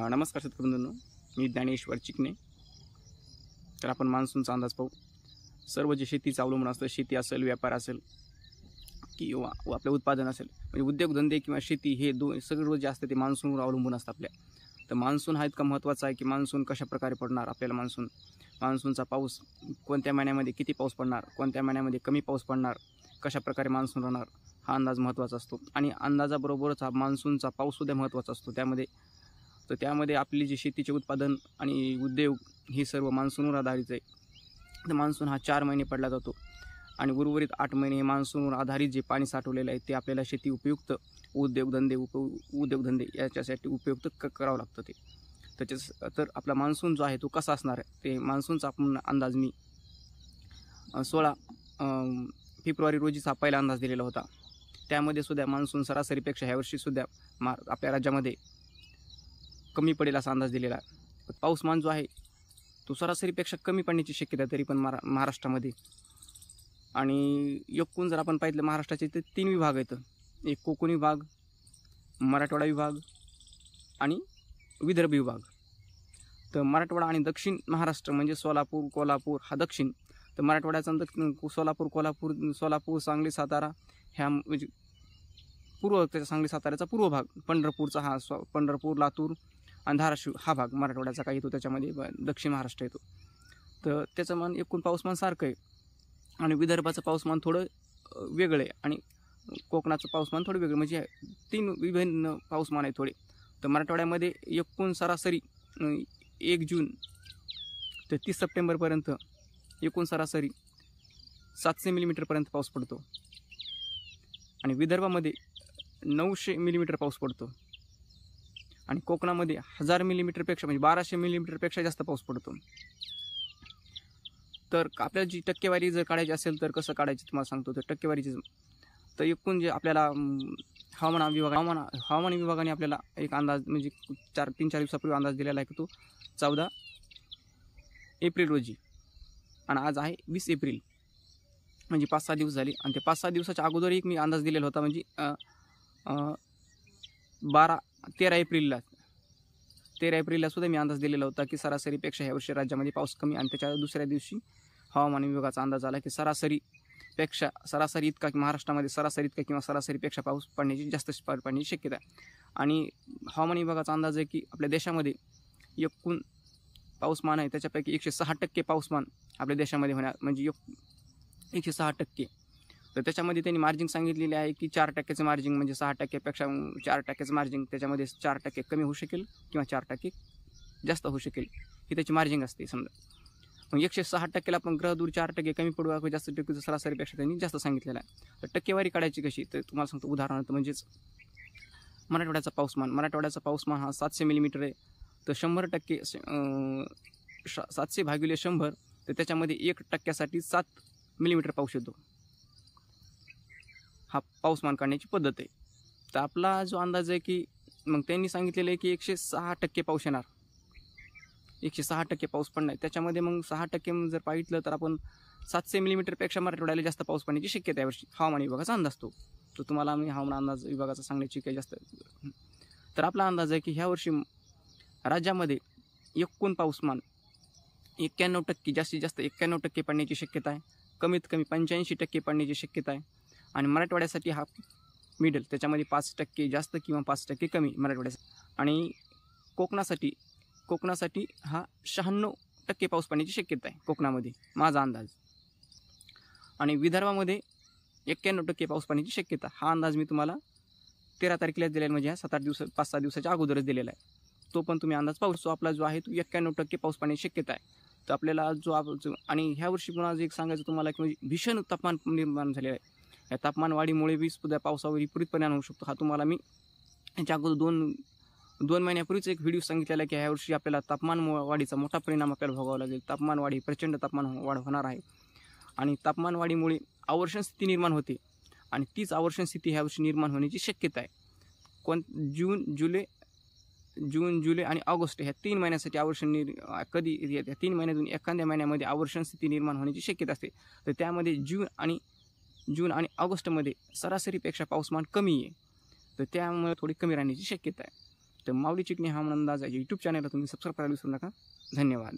नमस्कार शेतकरी बंधूंनो, मी ज्ञानेश्वर चिकणे. तर आपण मान्सूनचा अंदाज पाहू. सर्व जे शेतीचं अवलंबून असतं, शेती असेल, व्यापार असेल किंवा आपलं उत्पादन असेल, म्हणजे उद्योगधंदे किंवा शेती हे सगळं जे असतं ते मान्सूनवर अवलंबून असतं आपल्या. तर मान्सून हा इतका महत्त्वाचा आहे की मान्सून कशा प्रकारे पडणार आपल्याला, मान्सूनचा पाऊस कोणत्या महिन्यामध्ये किती पाऊस पडणार, कोणत्या महिन्यामध्ये कमी पाऊस पडणार, कशा प्रकारे मान्सून राहणार हा अंदाज महत्त्वाचा असतो. आणि अंदाजाबरोबरच हा मान्सूनचा पाऊससुद्धा महत्त्वाचा असतो. त्यामध्ये आपली जी शेतीचे उत्पादन आणि उद्योग हे सर्व मान्सूनवर आधारित आहे. तर मान्सून हा 4 महिने पडला जातो आणि उर्वरित 8 महिने हे मान्सूनवर आधारित जे पाणी साठवलेलं आहे ते आपल्याला शेती उपयुक्त उद्योगधंदे याच्यासाठी उपयुक्त करावं लागतं ते. तर आपला मान्सून जो आहे तो कसा असणार आहे ते मान्सूनचा आपण अंदाज मी 16 फेब्रुवारी रोजीचा पहिला अंदाज दिलेला होता. त्यामध्ये सुद्धा मान्सून सरासरीपेक्षा ह्यावर्षीसुद्धा आपल्या राज्यामध्ये कमी पडेल असा अंदाज दिलेला आहे. पाऊसमान जो आहे तो सरासरीपेक्षा कमी पडण्याची शक्यता तरी पण महाराष्ट्रामध्ये. आणि एकूण जर आपण पाहिलं महाराष्ट्राचे ते 3 विभाग आहेत. एक कोकण विभाग, मराठवाडा विभाग आणि विदर्भ विभाग. तर मराठवाडा आणि दक्षिण महाराष्ट्र म्हणजे सोलापूर, कोल्हापूर हा दक्षिण. तर मराठवाड्याचा सोलापूर, कोल्हापूर, सांगली, सातारा ह्या म्हणजे त्याचा सांगली साताऱ्याचा पूर्व भाग, पंढरपूरचा पंढरपूर, लातूर आणि धाराशिव हा भाग मराठवाड्याचा काही येतो, त्याच्यामध्ये दक्षिण महाराष्ट्र येतो. तर त्याचं मान एकूण पाऊसमान सारखं आहे. आणि विदर्भाचं पाऊसमान थोडं वेगळं आहे आणि कोकणाचं पाऊसमान थोडं वेगळं, म्हणजे 3 विभिन्न पाऊसमान आहे थोडे. तर मराठवाड्यामध्ये एकूण सरासरी 1 जून ते 30 सप्टेंबरपर्यंत एकूण सरासरी 700 मिलीमीटरपर्यंत पाऊस पडतो. आणि विदर्भामध्ये 900 मिलीमीटर पाऊस पडतो. आणि कोकणामध्ये 1000 मिलीमीटरपेक्षा म्हणजे 1200 मिलीमीटरपेक्षा जास्त पाऊस पडतो. तर आपल्याला जी टक्केवारी जर काढायची असेल तर कसं काढायची तुम्हाला सांगतो. तर टक्केवारीची तर एकूण जे आपल्याला हवामान विभागाने आपल्याला एक अंदाज म्हणजे 3-4 दिवसापूर्वी अंदाज दिलेला आहे की तो 14 एप्रिल रोजी आणि आज आहे 20 एप्रिल, म्हणजे 5-6 दिवस झाले. आणि ते 5-6 दिवसाच्या अगोदर एक मी अंदाज दिलेला होता, म्हणजे 13 एप्रिलला सुद्धा मी अंदाज दिलेला होता की सरासरीपेक्षा ह्यावर्षी राज्यामध्ये पाऊस कमी. आणि त्याच्या दुसऱ्या दिवशी हवामान विभागाचा अंदाज आला की सरासरी इतका महाराष्ट्रामध्ये सरासरी इतका किंवा सरासरीपेक्षा पाऊस जास्त पडण्याची शक्यता आहे. आणि हवामान विभागाचा अंदाज आहे की आपल्या देशामध्ये एकूण पाऊसमान आहे त्याच्यापैकी 106% पाऊसमान आपल्या देशामध्ये होणार, म्हणजे 106%. तर त्याच्यामध्ये त्यांनी मार्जिन सांगितलेले आहे की 4%चं मार्जिन, म्हणजे 6%पेक्षा 4%चं मार्जिन, त्याच्यामध्ये 4% कमी होऊ शकेल किंवा 4% जास्त होऊ शकेल ही त्याची मार्जिन असते. समजा मग 106%ला आपण ग्रहदूर 4% कमी पडू किंवा जास्त टक्के सरासरीपेक्षा त्यांनी जास्त सांगितलेलं आहे. तर टक्केवारी काढायची कशी, तर तुम्हाला सांगतो उदाहरणार्थ, म्हणजेच मराठवाड्याचा पाऊसमान हा 700 मिलीमीटर आहे. तर 100% 700 भागिले 100, तर त्याच्यामध्ये 1%साठी 7 मिलीमीटर पाऊस येतो. हा पाऊसमान काढण्याची पद्धत आहे. तर आपला जो अंदाज आहे की मग त्यांनी सांगितलेलं आहे की 106% पाऊस येणार, 106% पाऊस पडणार. त्याच्यामध्ये मग 6% जर पाहिलं तर आपण 700 मिलीमीटरपेक्षा मराठवाड्याला जास्त पाऊस पडण्याची शक्यता यावर्षी हवामान विभागाचा अंदाज तो तुम्हाला आम्ही हवामान अंदाज विभागाचा सांगण्याची काही जास्त. तर आपला अंदाज आहे की ह्यावर्षी राज्यामध्ये एकूण पाऊसमान 91%, जास्तीत जास्त 91% पडण्याची शक्यता आहे. कमीत कमी 85% पडण्याची शक्यता आहे. आणि मराठवाड्यासाठी हा मिडल, त्याच्यामध्ये 5% जास्त किंवा 5% कमी मराठवाड्यासाठी. आणि कोकणासाठी हा 96% पाऊस पडण्याची शक्यता आहे कोकणामध्ये, माझा अंदाज. आणि विदर्भामध्ये 91% पाऊस पडण्याची शक्यता. हा अंदाज मी तुम्हाला 13 तारखेला दिलेला आहे, म्हणजे ह्या 5-6 दिवसाच्या अगोदरच दिलेला आहे. तो पण तुम्ही अंदाज पाहू. आपला जो आहे तो 91% पाऊस पडण्याची शक्यता आहे. तर आपल्याला आणि ह्या वर्षी पुन्हा एक सांगायचं तुम्हाला की म्हणजे भीषण तापमान निर्माण झालेलं आहे. या तापमान वाढीमुळे सुद्धा पावसावर विपरीत परिणाम होऊ शकतो. हा तुम्हाला मी याच्या अगोदर 2 महिन्यापूर्वीच एक व्हिडिओ सांगितलेला की ह्या वर्षी आपल्याला तापमान वाढीचा मोठा परिणाम आपल्याला भोगावा लागेल. प्रचंड तापमान वाढ होणार आहे. आणि तापमान वाढीमुळे आवर्षण स्थिती निर्माण होते आणि तीच आवर्षण स्थिती ह्या वर्षी निर्माण होण्याची शक्यता आहे. जून, जुलै आणि ऑगस्ट ह्या 3 महिन्यासाठी कधी या 3 महिन्यातून एखाद्या महिन्यामध्ये आवर्षण स्थिती निर्माण होण्याची शक्यता असते. तर त्यामध्ये जून आणि ऑगस्टमध्ये सरासरीपेक्षा पाऊसमान कमी आहे. तर त्यामुळे थोडी कमी राहण्याची शक्यता आहे. तर माऊली चिकणी हवामान अंदाज यूट्यूब चॅनलला तुम्ही सबस्क्राईब करायला विसरू नका. धन्यवाद.